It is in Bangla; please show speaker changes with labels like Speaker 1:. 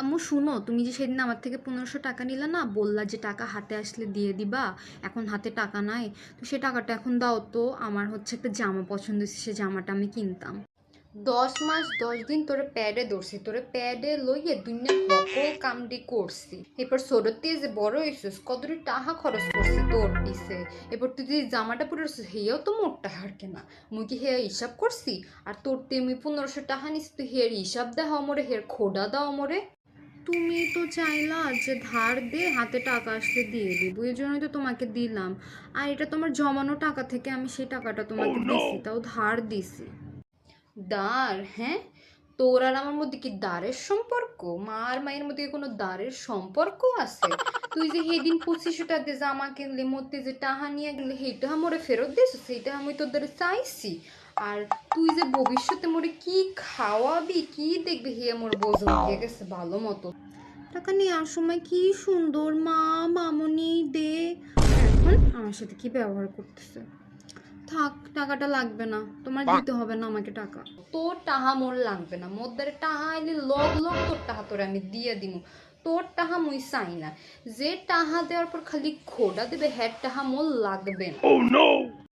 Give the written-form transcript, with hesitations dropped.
Speaker 1: আম্মু শুনো, তুমি যে সেদিন আমার থেকে 1500 টাকা নিলা না, বললা যে টাকা হাতে আসলে দিয়ে দিবা। এখন হাতে টাকা নাই, তো সে টাকাটা এখন দাও তো। আমার হচ্ছে একটা জামা পছন্দ হয়েছে, সে জামাটা আমি কিনতাম। 10 মাস 10 দিন তোরে প্যাডে ধরছি, তোরে প্যাডে লইয়ে দুনিয়া সকল কামড়ি করছি। এরপর ছোটতে যে বড় হয়েছিস, কতটি টাকা খরচ করছি তোর পিছে। এবার তুই যে জামাটা পরে আসছিস, হেয়াও তো মোট টাকার কেনা। মুই কি হেয়া হিসাব করছি? আর তোর আমি 1500 টাকা নিস, তুই হেয়ার হিসাব দেওয়া মরে, হেয়ার খোডা দাও মরে। তুমি তো চাইলা যে ধার দে, হাতে টাকা আসলে দিয়ে দিব, এই জন্যই তো তোমাকে দিলাম। আর এটা তোমার জমানো টাকা থেকে আমি সেই টাকাটা তোমাকে দিছি, তাও ধার দিছি। দাঁড়? হ্যাঁ, তোর আর আমার মধ্যে কি দাঁড়ের সম্পর্ক? মা আর মায়ের মধ্যে কি কোনো দাঁড়ের সম্পর্ক আছে? তুই যে সেদিন 2500 টাকা দিয়ে জামা কিনলি, মধ্যে যে টাহা নিয়ে গেলে সেইটা মোরে ফেরত দিস, সেইটা আমি তোর দ্বারা চাইছি। আর তুই যে ভবিষ্যতে মোরে কি খাওয়াবি, কি দেখবি, হে মোর বোঝা হয়ে গেছে ভালো মতো। টাকা নেওয়ার সময় কি সুন্দর মা মামুনি দে, এখন আমার সাথে কি ব্যবহার করতেছে। থাক, টাকাটা লাগবে না, তোমার দিতে হবে না আমাকে টাকা। তোর টাহা মোর লাগবে না, মোর দ্বারা টাহা আইলে লগ লগ তোর টাহা তোরে আমি দিয়ে দিমু। তোর টাহা মুই চাই না। যে টাহা দেওয়ার পর খালি খোডা দেবে, হ্যার টাহা মোর লাগবে না।